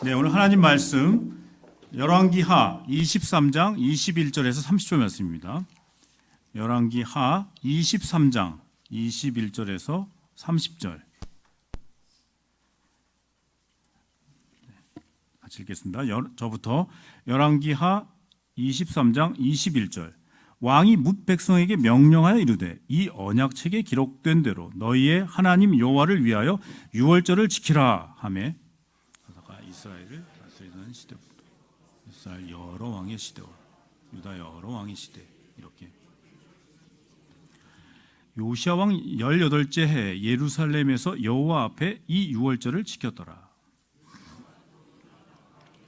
네, 오늘 하나님 말씀 열왕기하 23장 21절에서 30절 말씀입니다. 열왕기하 23장 21절에서 30절. 같이 읽겠습니다. 저부터 열왕기하 23장 21절. 왕이 뭇 백성에게 명령하여 이르되 이 언약책에 기록된 대로 너희의 하나님 여호와를 위하여 유월절을 지키라 하매 이스라엘을 다스리던 시대부터 이스라엘 여러 왕의 시대와 유다 여러 왕의 시대 이렇게 요시야 왕 18째 해 예루살렘에서 여호와 앞에 이 유월절을 지켰더라.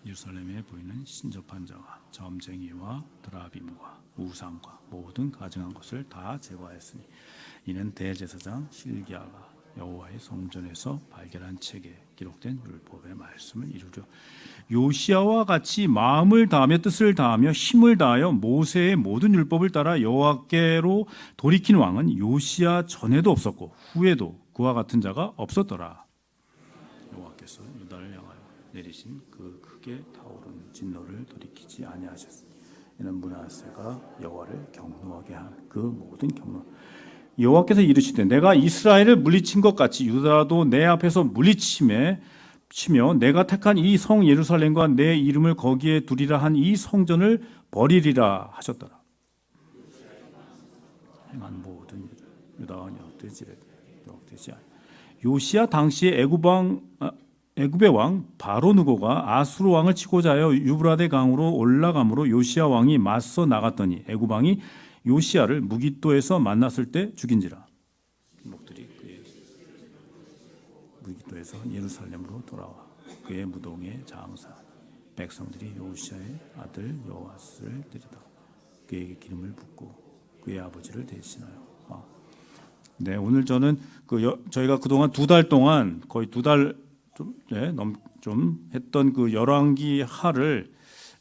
예루살렘에 보이는 신접한 자와 점쟁이와 드라빔과 우상과 모든 가증한 것을 다 제거하였으니 이는 대제사장 실기야가 여호와의 성전에서 발견한 책에 기록된 율법의 말씀을 이루려 요시야와 같이 마음을 다하며 뜻을 다하며 힘을 다하여 모세의 모든 율법을 따라 여호와께로 돌이킨 왕은 요시야 전에도 없었고 후에도 그와 같은 자가 없었더라. 여호와께서 유다를 향하여 내리신 그 크게 타오르는 진노를 돌이키지 아니하셨으니 이는 므낫세가 여호와를 경노하게 한 그 모든 경노 여호와께서 이르시되 내가 이스라엘을 물리친 것 같이 유다도 내 앞에서 물리치며 내가 택한 이 성 예루살렘과 내 이름을 거기에 두리라 한 이 성전을 버리리라 하셨더라. 행한 모든 유다와 역대지 아니. 요시야 당시에 애굽의 왕 바로 느고가 아수르 왕을 치고자 하여 유브라데 강으로 올라감으로 요시야 왕이 맞서 나갔더니 애굽 왕이 요시야를 무깃도에서 만났을 때 죽인지라. 목들이 그의 무깃도에서 예루살렘으로 돌아와 그의 무동에 장사 백성들이 요시야의 아들 요아스를 때리다 그에게 기름을 붓고 그의 아버지를 대신하여. 네, 오늘 저는 저희가 그동안 2달 동안 거의 2달 좀 했던 그 열왕기 하를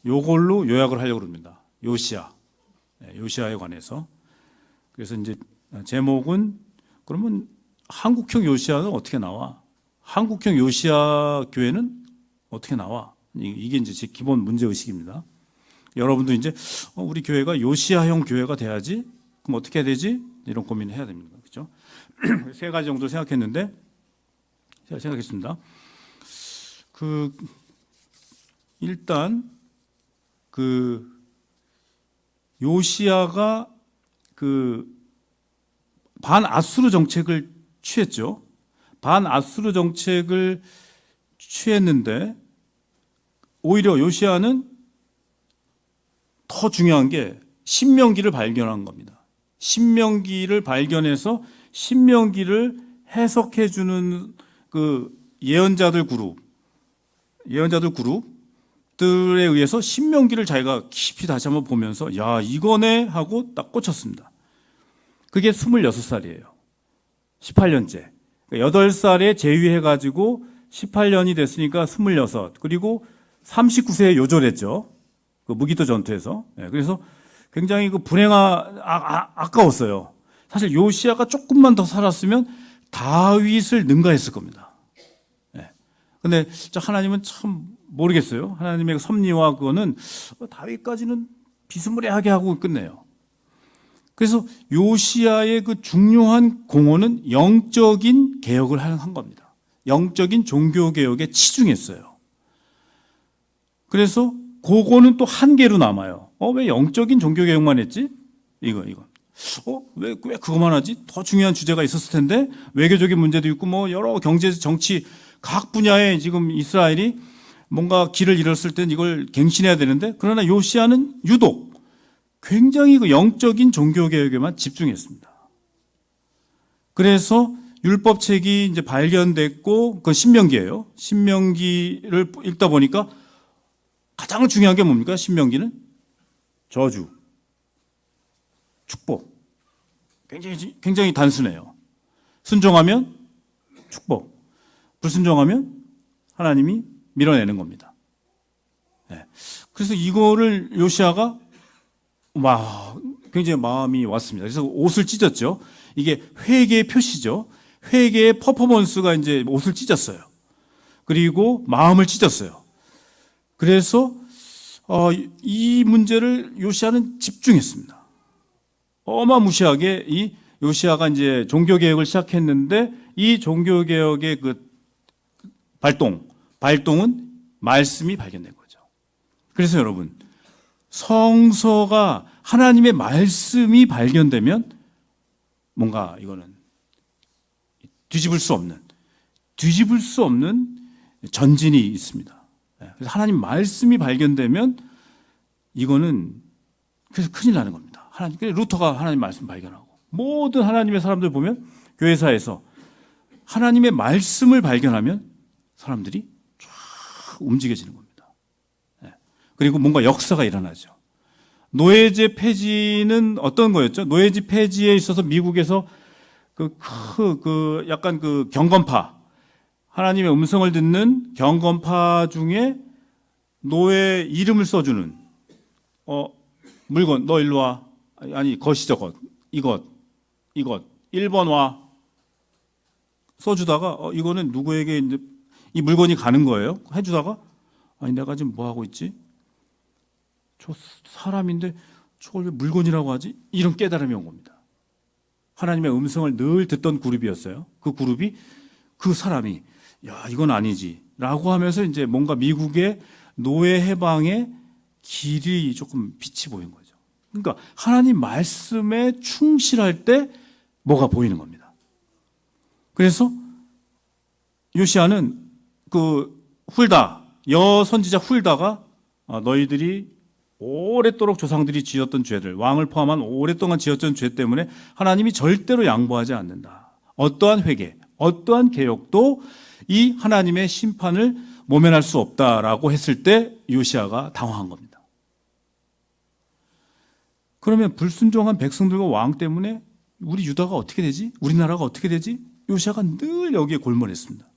요걸로 요약을 하려고 합니다. 요시야에 관해서. 그래서 이제 제목은 그러면 한국형 요시야는 어떻게 나와? 한국형 요시야 교회는 어떻게 나와? 이게 이제 제 기본 문제 의식입니다. 여러분도 이제 우리 교회가 요시야형 교회가 돼야지. 그럼 어떻게 해야 되지? 이런 고민을 해야 됩니다. 그렇죠? 3가지 정도 생각했는데 제가 생각했습니다. 일단 요시야가 반아수르 정책을 취했죠. 반아수르 정책을 취했는데 오히려 요시야는 더 중요한 게 신명기를 발견한 겁니다. 신명기를 발견해서 신명기를 해석해 주는 그 예언자들 그룹들에 의해서 신명기를 자기가 깊이 다시 한번 보면서 야 이거네 하고 딱 꽂혔습니다. 그게 26살이에요. 18년째. 8살에 제위해가지고 18년이 됐으니까 26. 그리고 39세에 요절했죠. 그 무기토 전투에서. 그래서 굉장히 아까웠어요. 사실 요시야가 조금만 더 살았으면 다윗을 능가했을 겁니다. 근데 하나님은 참 모르겠어요. 하나님의 섭리와 그거는 다윗까지는 비스무리하게 하고 끝내요. 그래서 요시야의 그 중요한 공헌은 영적인 개혁을 한 겁니다. 영적인 종교 개혁에 치중했어요. 그래서 그거는 또 한계로 남아요. 왜 영적인 종교 개혁만 했지? 이거. 왜 그거만 하지? 더 중요한 주제가 있었을 텐데 외교적인 문제도 있고 여러 경제, 정치 각 분야에 지금 이스라엘이 뭔가 길을 잃었을 땐 이걸 갱신해야 되는데 그러나 요시야는 유독 굉장히 그 영적인 종교 개혁에만 집중했습니다. 그래서 율법책이 이제 발견됐고 그건 신명기예요. 신명기를 읽다 보니까 가장 중요한 게 뭡니까? 신명기는 저주, 축복. 굉장히 단순해요. 순종하면 축복, 불순종하면 하나님이 밀어내는 겁니다. 그래서 이거를 요시야가 굉장히 마음이 왔습니다. 그래서 옷을 찢었죠. 이게 회개의 표시죠. 회개의 퍼포먼스가 이제 옷을 찢었어요. 그리고 마음을 찢었어요. 그래서 이 문제를 요시야는 집중했습니다. 어마무시하게 이 요시야가 이제 종교개혁을 시작했는데 이 종교개혁의 그 발동은 말씀이 발견된 거죠. 그래서 여러분, 성서가 하나님의 말씀이 발견되면 뭔가 이거는 뒤집을 수 없는 전진이 있습니다. 그래서 하나님 말씀이 발견되면 이거는 그래서 큰일 나는 겁니다. 루터가 하나님 말씀 발견하고 모든 하나님의 사람들 보면 교회사에서 하나님의 말씀을 발견하면 사람들이 쫙 움직여지는 겁니다. 그리고 뭔가 역사가 일어나죠. 노예제 폐지는 어떤 거였죠? 노예제 폐지에 있어서 미국에서 약간 그 경건파, 하나님의 음성을 듣는 경건파 중에 노예 이름을 써주는, 물건, 너 일로 와. 아니, 것이저 이것, 1번 와. 써주다가, 이거는 누구에게 이제 이 물건이 가는 거예요. 해주다가, 아니, 내가 지금 뭐 하고 있지? 저 사람인데 저걸 왜 물건이라고 하지? 이런 깨달음이 온 겁니다. 하나님의 음성을 늘 듣던 그룹이었어요. 그 그룹이, 그 사람이, 야, 이건 아니지. 라고 하면서 이제 뭔가 미국의 노예 해방의 길이 조금 빛이 보인 거죠. 그러니까 하나님 말씀에 충실할 때 뭐가 보이는 겁니다. 그래서 요시야는 그 여선지자 훌다가 너희들이 오랫도록 조상들이 지었던 죄들, 왕을 포함한 오랫동안 지었던 죄 때문에 하나님이 절대로 양보하지 않는다. 어떠한 회개, 어떠한 개혁도 이 하나님의 심판을 모면할 수 없다라고 했을 때 요시야가 당황한 겁니다. 그러면 불순종한 백성들과 왕 때문에 우리 유다가 어떻게 되지? 우리나라가 어떻게 되지? 요시야가 늘 여기에 골몰했습니다.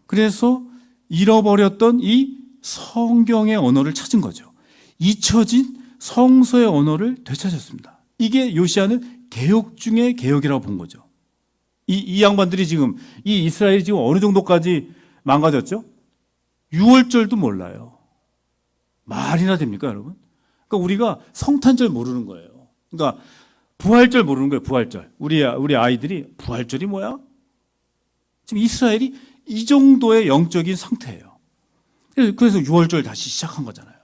그래서 잃어버렸던 이 성경의 언어를 찾은 거죠. 잊혀진 성서의 언어를 되찾았습니다. 이게 요시야는 개혁 중에 개혁이라고 본 거죠. 이 양반들이 지금, 이 이스라엘이 지금 어느 정도까지 망가졌죠? 6월절도 몰라요. 말이나 됩니까, 여러분? 그러니까 우리가 성탄절 모르는 거예요. 그러니까 부활절 모르는 거예요, 부활절. 우리 아이들이 부활절이 뭐야? 지금 이스라엘이 이 정도의 영적인 상태예요. 그래서 6월절 다시 시작한 거잖아요.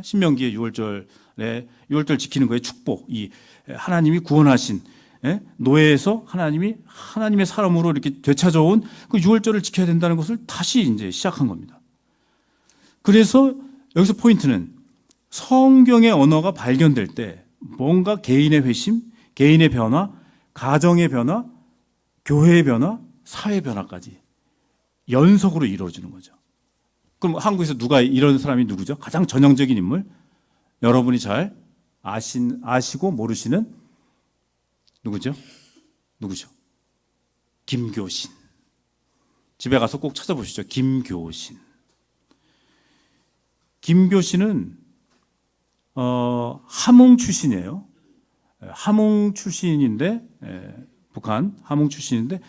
신명기의 6월절 지키는 거에 축복, 이 하나님이 구원하신 노예에서 하나님의 사람으로 이렇게 되찾아온 그 6월절을 지켜야 된다는 것을 다시 이제 시작한 겁니다. 그래서 여기서 포인트는 성경의 언어가 발견될 때 뭔가 개인의 회심, 개인의 변화, 가정의 변화, 교회의 변화, 사회 변화까지 연속으로 이루어지는 거죠. 그럼 한국에서 이런 사람이 누구죠? 가장 전형적인 인물? 여러분이 잘 아시고 모르시는 누구죠? 김교신. 집에 가서 꼭 찾아보시죠. 김교신. 김교신은 함흥 출신이에요. 함흥 출신인데, 북한 함흥 출신인데,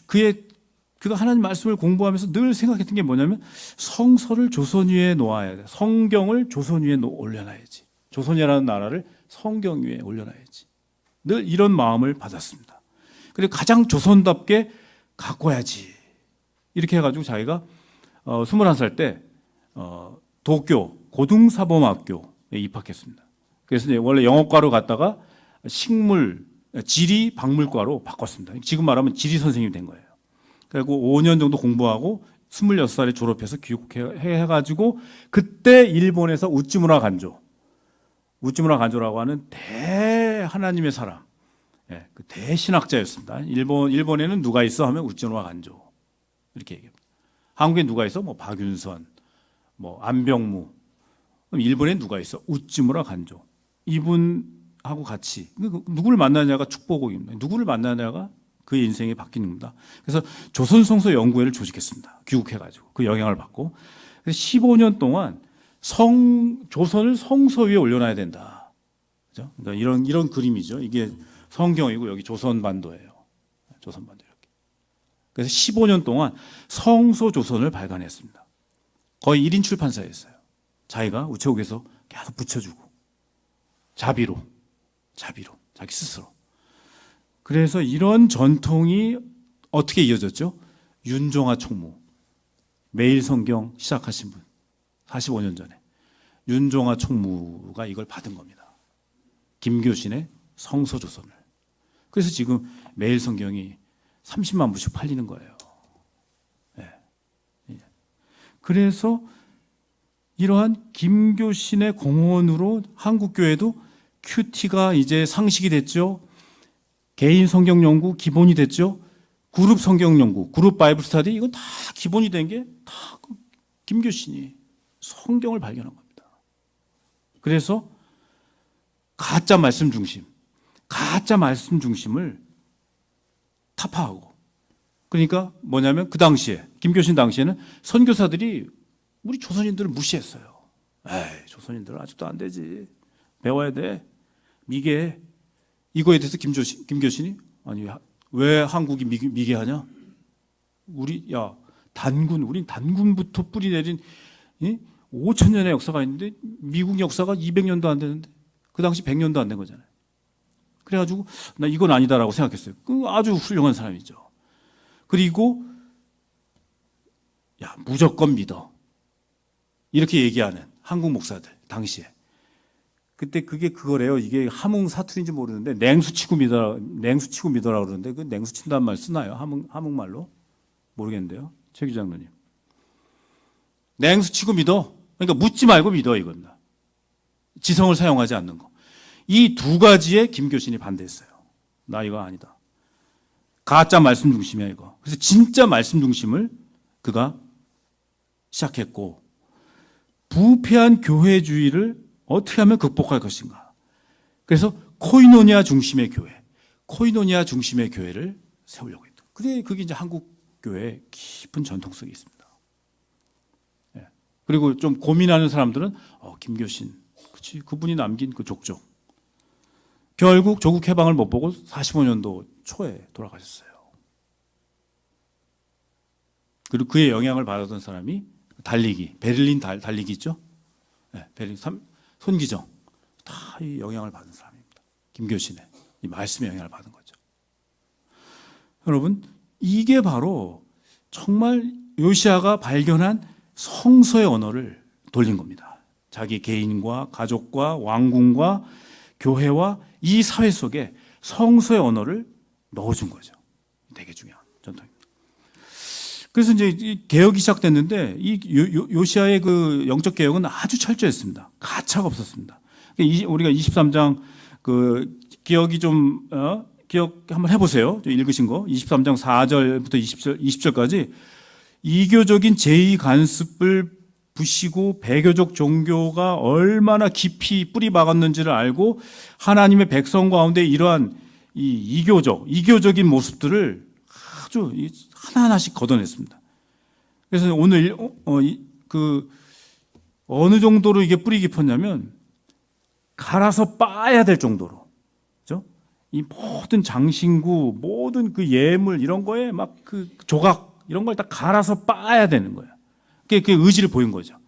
그가 하나님 말씀을 공부하면서 늘 생각했던 게 뭐냐면 성서를 조선 위에 놓아야 돼. 성경을 조선 위에 올려놔야지. 조선이라는 나라를 성경 위에 올려놔야지. 늘 이런 마음을 받았습니다. 그리고 가장 조선답게 가꿔야지. 이렇게 해가지고 자기가 21살 때 도쿄 고등사범학교에 입학했습니다. 그래서 원래 영어과로 갔다가 지리 박물과로 바꿨습니다. 지금 말하면 지리 선생님이 된 거예요. 그리고 5년 정도 공부하고 26살에 졸업해서 귀국해가지고 그때 일본에서 우찌무라 간조라고 하는 하나님의 사람, 그 대신학자였습니다. 일본에는 누가 있어 하면 우찌무라 간조 이렇게 얘기합니다. 한국에 누가 있어? 뭐 박윤선, 뭐 안병무. 그럼 일본에 누가 있어? 우찌무라 간조. 이분하고 같이 누구를 만나냐가 축복입니다. 누구를 만나냐가 그의 인생이 바뀌는 겁니다. 그래서 조선성서 연구회를 조직했습니다. 귀국해가지고 그 영향을 받고 그래서 15년 동안 조선을 성서 위에 올려놔야 된다. 그죠? 그러니까 이런 그림이죠. 이게 성경이고 여기 조선반도예요. 조선반도 이렇게. 그래서 15년 동안 성서 조선을 발간했습니다. 거의 1인 출판사였어요. 자기가 우체국에서 계속 붙여주고 자비로 자기 스스로. 그래서 이런 전통이 어떻게 이어졌죠? 윤종하 총무, 매일성경 시작하신 분, 45년 전에 윤종하 총무가 이걸 받은 겁니다. 김교신의 성서조선을. 그래서 지금 매일성경이 30만 부씩 팔리는 거예요. 그래서 이러한 김교신의 공헌으로 한국교회도 큐티가 이제 상식이 됐죠. 개인 성경 연구 기본이 됐죠. 그룹 성경 연구, 그룹 바이블 스터디, 이건 다 기본이 된 게 다 김교신이 성경을 발견한 겁니다. 그래서 가짜 말씀 중심을 타파하고, 그러니까 뭐냐면 그 당시에 김교신 당시에는 선교사들이 우리 조선인들을 무시했어요. 에이, 조선인들은 아직도 안 되지, 배워야 돼, 미개해. 이거에 대해서 김교신이 아니 왜 한국이 미개하냐? 우린 단군부터 뿌리 내린 5천 년의 역사가 있는데 미국 역사가 200년도 안 되는데 그 당시 100년도 안 된 거잖아요. 그래가지고 나 이건 아니다라고 생각했어요. 아주 훌륭한 사람이죠. 그리고 무조건 믿어, 이렇게 얘기하는 한국 목사들 당시에. 그때 그게 그거래요. 이게 함흥 사투리인지 모르는데 냉수 치고 믿어라 그러는데 그 냉수 친다는 말 쓰나요? 함흥말로? 모르겠는데요. 최 기장님. 냉수 치고 믿어. 그러니까 묻지 말고 믿어, 이겁니다. 지성을 사용하지 않는 거. 이 두 가지에 김교신이 반대했어요. 나 이거 아니다. 가짜 말씀 중심이야, 이거. 그래서 진짜 말씀 중심을 그가 시작했고, 부패한 교회주의를 어떻게 하면 극복할 것인가. 그래서 코이노니아 중심의 교회를 세우려고 했다. 그게 이제 한국 교회의 깊은 전통성이 있습니다. 그리고 좀 고민하는 사람들은 김교신, 그치, 그분이 남긴 그 족적. 결국 조국 해방을 못 보고 45년도 초에 돌아가셨어요. 그리고 그의 영향을 받았던 사람이 베를린 달리기 있죠? 베를린 손기정, 다 이 영향을 받은 사람입니다. 김교신의 이 말씀의 영향을 받은 거죠. 여러분, 이게 바로 정말 요시야가 발견한 성서의 언어를 돌린 겁니다. 자기 개인과 가족과 왕궁과 교회와 이 사회 속에 성서의 언어를 넣어준 거죠. 되게 중요한 전통입니다. 그래서 이제 이 개혁이 시작됐는데 이 요시야의 그 영적 개혁은 아주 철저했습니다. 가차가 없었습니다. 우리가 23장 그 기억이 좀 기억 한번 해보세요. 읽으신 거 23장 4절부터 20절까지 이교적인 제의 간습을 부시고 배교적 종교가 얼마나 깊이 뿌리 박았는지를 알고 하나님의 백성 가운데 이러한 이 이교적인 모습들을 아주 하나하나씩 걷어냈습니다. 그래서 오늘 어느 정도로 이게 뿌리 깊었냐면 갈아서 빠야 될 정도로, 그렇죠? 이 모든 장신구, 모든 그 예물 이런 거에 막 그 조각 이런 걸 다 갈아서 빠야 되는 거예요. 그게 의지를 보인 거죠.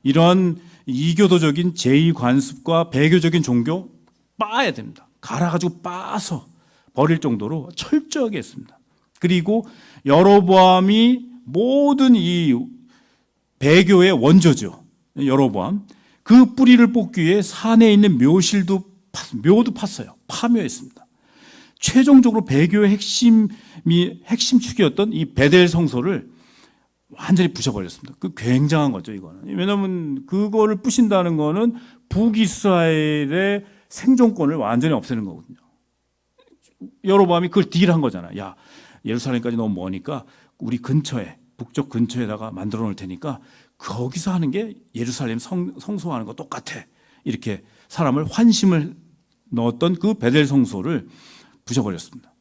이런 이교도적인 제의관습과 배교적인 종교 빠야 됩니다. 갈아가지고 빠서 버릴 정도로 철저하게 했습니다. 그리고 여로보암이 모든 이 배교의 원조죠. 여로보암. 그 뿌리를 뽑기 위해 산에 있는 묘도 팠어요. 파묘했습니다. 최종적으로 배교의 핵심 축이었던 이 베델 성소를 완전히 부셔버렸습니다. 그 굉장한 거죠, 이거는. 왜냐하면 그거를 부신다는 거는 북이스라엘의 생존권을 완전히 없애는 거거든요. 여로보암이 그걸 딜한 거잖아. 야, 예루살렘까지 너무 머니까 우리 근처에, 북쪽 근처에다가 만들어 놓을 테니까 거기서 하는 게 예루살렘 성소하는 거 똑같아. 이렇게 사람을 환심을 넣었던 그 베델 성소를 부셔버렸습니다.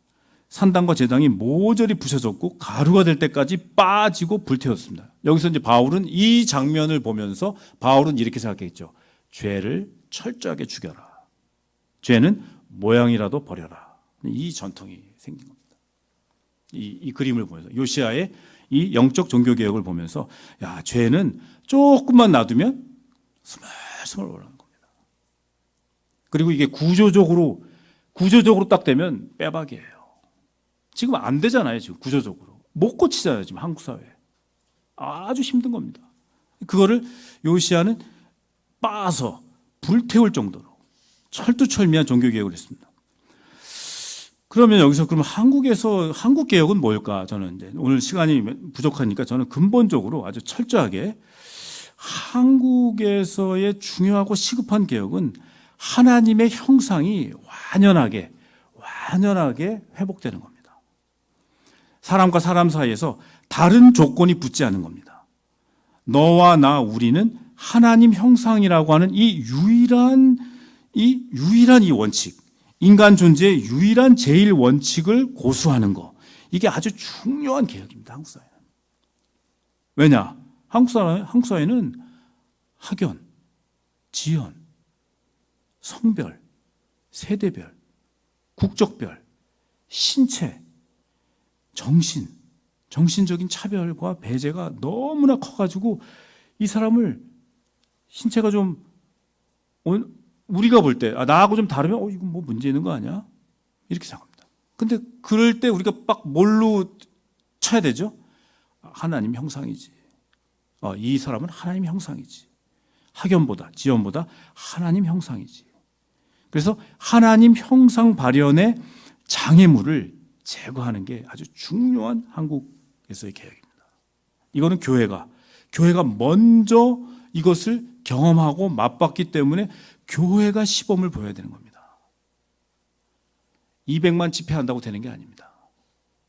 산당과 제당이 모조리 부셔졌고 가루가 될 때까지 빠지고 불태웠습니다. 여기서 이제 바울은 이 장면을 보면서 바울은 이렇게 생각했죠. 죄를 철저하게 죽여라. 죄는 모양이라도 버려라. 이 전통이 생긴 겁니다. 이 그림을 보면서 요시야의 이 영적 종교개혁을 보면서 야, 죄는 조금만 놔두면 스멀스멀 올라가는 겁니다. 그리고 이게 구조적으로 딱 되면 빼박이에요. 지금 안 되잖아요. 지금 구조적으로 못 고치잖아요. 지금 한국 사회 아주 힘든 겁니다. 그거를 요시야는 빻아서 불태울 정도로 철두철미한 종교개혁을 했습니다. 그러면 여기서 그럼 한국 개혁은 뭘까? 저는 이제 오늘 시간이 부족하니까 저는 근본적으로 아주 철저하게 한국에서의 중요하고 시급한 개혁은 하나님의 형상이 완연하게 회복되는 겁니다. 사람과 사람 사이에서 다른 조건이 붙지 않은 겁니다. 너와 나 우리는 하나님 형상이라고 하는 이 유일한 이 원칙, 인간 존재의 유일한 제일 원칙을 고수하는 거, 이게 아주 중요한 개혁입니다. 한국 사회는. 왜냐? 한국 사회는 학연, 지연, 성별, 세대별, 국적별, 신체, 정신적인 차별과 배제가 너무나 커가지고 이 사람을 신체가 좀 우리가 볼 때 나하고 좀 다르면 이거 뭐 문제 있는 거 아니야? 이렇게 생각합니다. 근데 그럴 때 우리가 막 뭘로 쳐야 되죠? 하나님 형상이지. 이 사람은 하나님 형상이지. 학연보다 지연보다 하나님 형상이지. 그래서 하나님 형상 발현의 장애물을 제거하는 게 아주 중요한 한국에서의 개혁입니다. 이거는 교회가 먼저 이것을 경험하고 맛봤기 때문에 교회가 시범을 보여야 되는 겁니다. 200만 집회한다고 되는 게 아닙니다.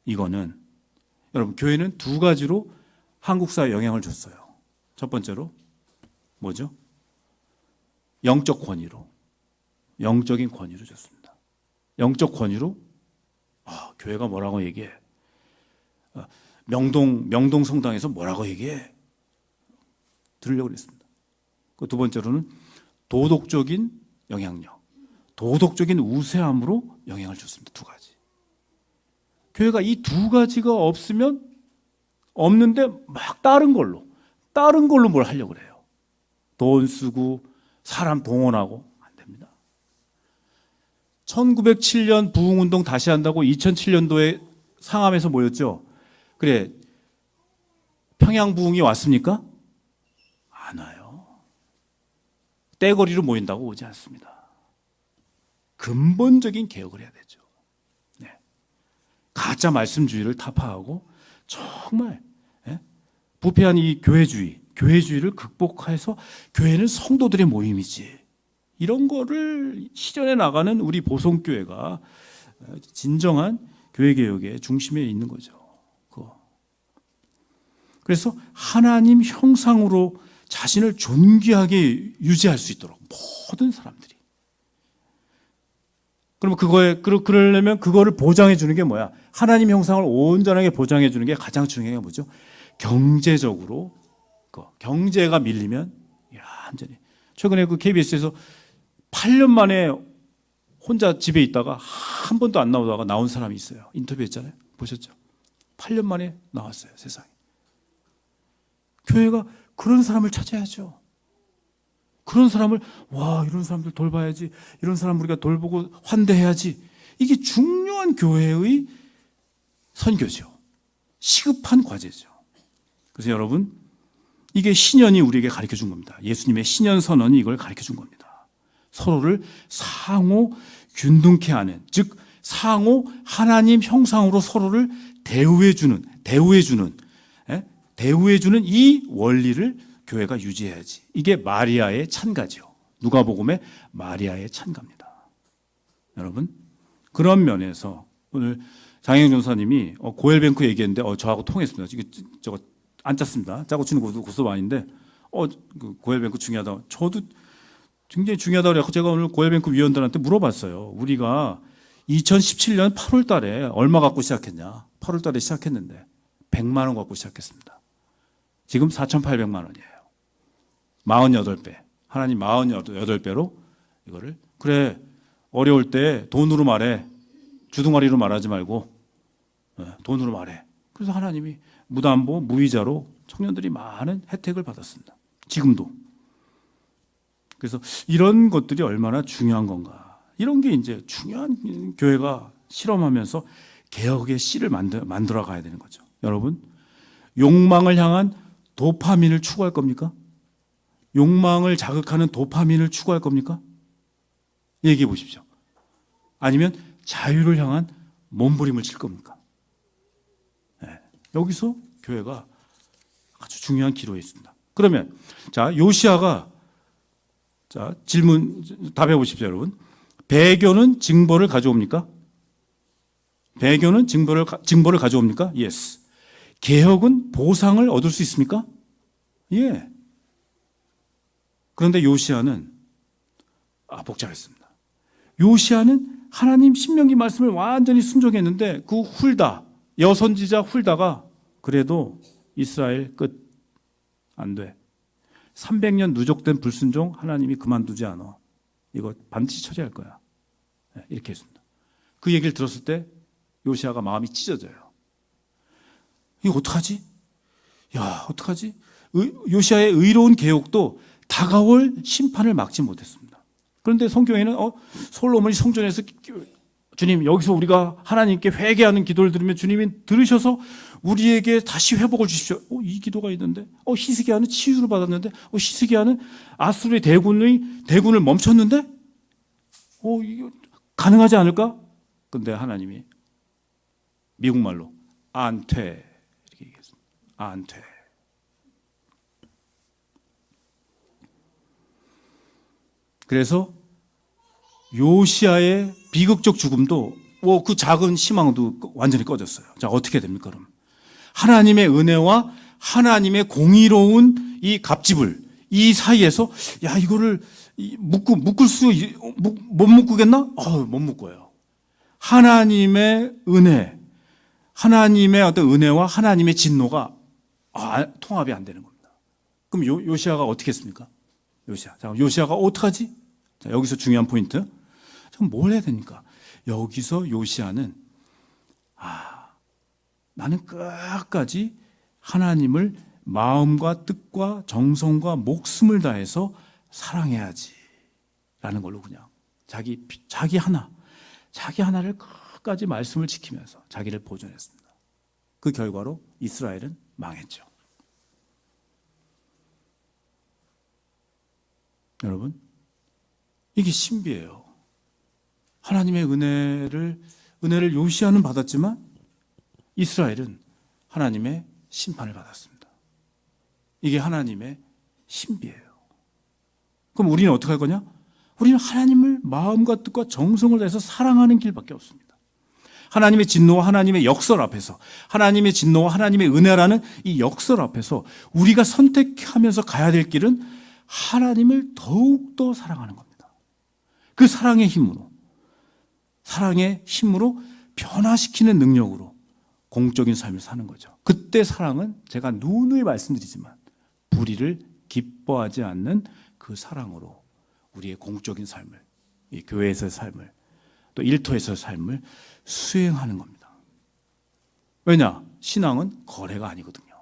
이거는 여러분 교회는 두 가지로 한국 사회에 영향을 줬어요. 첫 번째로 뭐죠? 영적인 권위로 줬습니다. 영적 권위로 교회가 뭐라고 얘기해? 명동 성당에서 뭐라고 얘기해? 들으려고 그랬습니다. 그 두 번째로는 도덕적인 영향력, 도덕적인 우세함으로 영향을 줬습니다. 두 가지. 교회가 이 두 가지가 없는데 막 다른 걸로 뭘 하려고 그래요. 돈 쓰고 사람 동원하고 안 됩니다. 1907년 부흥운동 다시 한다고 2007년도에 상암에서 모였죠. 그래, 평양 부흥이 왔습니까? 안 와요. 떼거리로 모인다고 오지 않습니다. 근본적인 개혁을 해야 되죠. 네. 가짜 말씀주의를 타파하고 정말 부패한 이 교회주의를 극복해서 교회는 성도들의 모임이지. 이런 거를 실현해 나가는 우리 보성교회가 진정한 교회개혁의 중심에 있는 거죠. 그래서 하나님 형상으로 자신을 존귀하게 유지할 수 있도록 모든 사람들이. 그러면 그러려면 그거를 보장해 주는 게 뭐야? 하나님 형상을 온전하게 보장해 주는 게 가장 중요한 게 뭐죠? 경제적으로. 경제가 밀리면 완전히. 최근에 그 KBS에서 8년 만에 혼자 집에 있다가 한 번도 안 나오다가 나온 사람이 있어요. 인터뷰했잖아요. 보셨죠? 8년 만에 나왔어요, 세상에. 교회가 그런 사람을 찾아야죠. 그런 사람을 이런 사람들 돌봐야지. 이런 사람 우리가 돌보고 환대해야지. 이게 중요한 교회의 선교죠. 시급한 과제죠. 그래서 여러분, 이게 신연이 우리에게 가르쳐 준 겁니다. 예수님의 신연 선언이 이걸 가르쳐 준 겁니다. 서로를 상호 균등케 하는, 즉 상호 하나님 형상으로 서로를 대우해 주는 이 원리를 교회가 유지해야지. 이게 마리아의 찬가죠. 누가복음의 마리아의 찬가입니다. 여러분, 그런 면에서 오늘 장영 전사님이 고엘뱅크 얘기했는데 저하고 통했습니다. 저거 안 짰습니다. 짜고 치는 고스톱 아닌데 그 고엘뱅크 중요하다. 저도 굉장히 중요하다고 그래서 제가 오늘 고엘뱅크 위원들한테 물어봤어요. 우리가 2017년 8월 달에 얼마 갖고 시작했냐? 8월 달에 시작했는데 100만 원 갖고 시작했습니다. 지금 4,800만 원이에요. 48배. 하나님 48배로 이거를. 그래, 어려울 때 돈으로 말해. 주둥아리로 말하지 말고 돈으로 말해. 그래서 하나님이 무담보, 무이자로 청년들이 많은 혜택을 받았습니다. 지금도. 그래서 이런 것들이 얼마나 중요한 건가. 이런 게 이제 중요한 교회가 실험하면서 개혁의 씨를 만들어 가야 되는 거죠. 여러분, 욕망을 향한 도파민을 추구할 겁니까? 욕망을 자극하는 도파민을 추구할 겁니까? 얘기해 보십시오. 아니면 자유를 향한 몸부림을 칠 겁니까? 네. 여기서 교회가 아주 중요한 기로에 있습니다. 그러면 자, 요시아가 자, 질문 답해 보십시오, 여러분. 배교는 징벌을 가져옵니까? 배교는 징벌을 가져옵니까? Yes. 개혁은 보상을 얻을 수 있습니까? 예. 그런데 요시아는 복잡했습니다. 요시아는 하나님 신명기 말씀을 완전히 순종했는데 그 훌다, 여선지자 훌다가 그래도 이스라엘 끝 안 돼. 300년 누적된 불순종 하나님이 그만두지 않아. 이거 반드시 처리할 거야. 이렇게 했습니다. 그 얘기를 들었을 때 요시아가 마음이 찢어져요. 이거 어떡하지? 야, 어떡하지? 요시아의 의로운 개혁도 다가올 심판을 막지 못했습니다. 그런데 성경에는 솔로몬이 성전에서 주님, 여기서 우리가 하나님께 회개하는 기도를 들으면 주님이 들으셔서 우리에게 다시 회복을 주십시오. 이 기도가 있는데, 히스기야는 치유를 받았는데, 히스기야는 아수르의 대군을 멈췄는데, 이거 가능하지 않을까? 근데 하나님이 미국말로 안퇴 이렇게 얘기했습니다. 안퇴. 그래서 요시아의 비극적 죽음도 그 작은 희망도 완전히 꺼졌어요. 자, 어떻게 됩니까, 그럼? 하나님의 은혜와 하나님의 공의로운 이 갑집을 이 사이에서 이거를 못 묶겠나? 못 묶어요. 하나님의 은혜, 하나님의 어떤 은혜와 하나님의 진노가 통합이 안 되는 겁니다. 그럼 요시아가 어떻게 했습니까? 요시아가 어떡하지? 자, 여기서 중요한 포인트. 그럼 뭘 해야 됩니까? 여기서 요시아는 나는 끝까지 하나님을 마음과 뜻과 정성과 목숨을 다해서 사랑해야지 라는 걸로 그냥 자기 하나를 끝까지 말씀을 지키면서 자기를 보존했습니다. 그 결과로 이스라엘은 망했죠. 여러분, 이게 신비예요. 하나님의 은혜를 요시아는 받았지만 이스라엘은 하나님의 심판을 받았습니다. 이게 하나님의 신비예요. 그럼 우리는 어떻게 할 거냐? 우리는 하나님을 마음과 뜻과 정성을 다해서 사랑하는 길밖에 없습니다. 하나님의 진노와 하나님의 역설 앞에서, 하나님의 진노와 하나님의 은혜라는 이 역설 앞에서 우리가 선택하면서 가야 될 길은 하나님을 더욱더 사랑하는 겁니다. 그 사랑의 힘으로 변화시키는 능력으로 공적인 삶을 사는 거죠. 그때 사랑은 제가 누누이 말씀드리지만 불의를 기뻐하지 않는 그 사랑으로 우리의 공적인 삶을, 이 교회에서의 삶을, 또 일터에서의 삶을 수행하는 겁니다. 왜냐? 신앙은 거래가 아니거든요.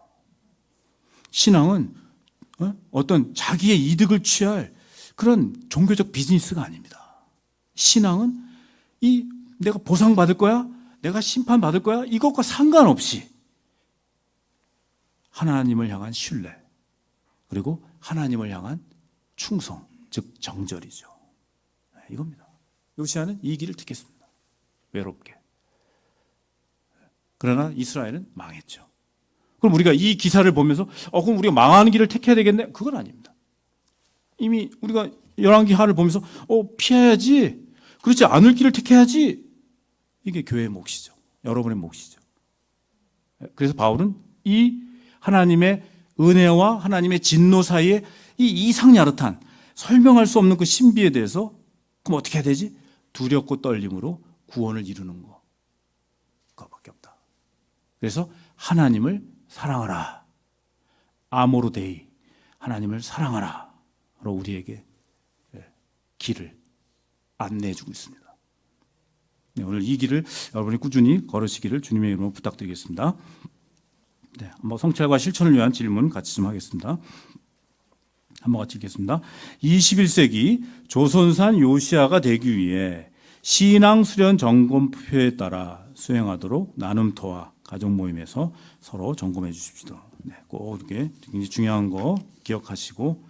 신앙은 어떤 자기의 이득을 취할 그런 종교적 비즈니스가 아닙니다. 신앙은 내가 보상받을 거야? 내가 심판받을 거야? 이것과 상관없이 하나님을 향한 신뢰, 그리고 하나님을 향한 충성, 즉 정절이죠. 이겁니다. 요시아는 이 길을 택했습니다. 외롭게. 그러나 이스라엘은 망했죠. 그럼 우리가 이 기사를 보면서 그럼 우리가 망하는 길을 택해야 되겠네? 그건 아닙니다. 이미 우리가 열왕기하를 보면서 피해야지, 그렇지 않을 길을 택해야지. 이게 교회의 몫이죠. 여러분의 몫이죠. 그래서 바울은 이 하나님의 은혜와 하나님의 진노 사이에 이 이상야릇한 설명할 수 없는 그 신비에 대해서 그럼 어떻게 해야 되지? 두렵고 떨림으로 구원을 이루는 거. 그거밖에 없다. 그래서 하나님을 사랑하라. 아모르 데이. 하나님을 사랑하라. 로 우리에게 길을 안내해 주고 있습니다. 오늘 이 길을 여러분이 꾸준히 걸으시기를 주님의 이름으로 부탁드리겠습니다. 네, 한번 성찰과 실천을 위한 질문 같이 좀 하겠습니다. 한번 같이 읽겠습니다. 21세기 조선산 요시아가 되기 위해 신앙 수련 점검표에 따라 수행하도록 나눔터와 가족 모임에서 서로 점검해 주십시오. 네, 꼭 이렇게 굉장히 중요한 거 기억하시고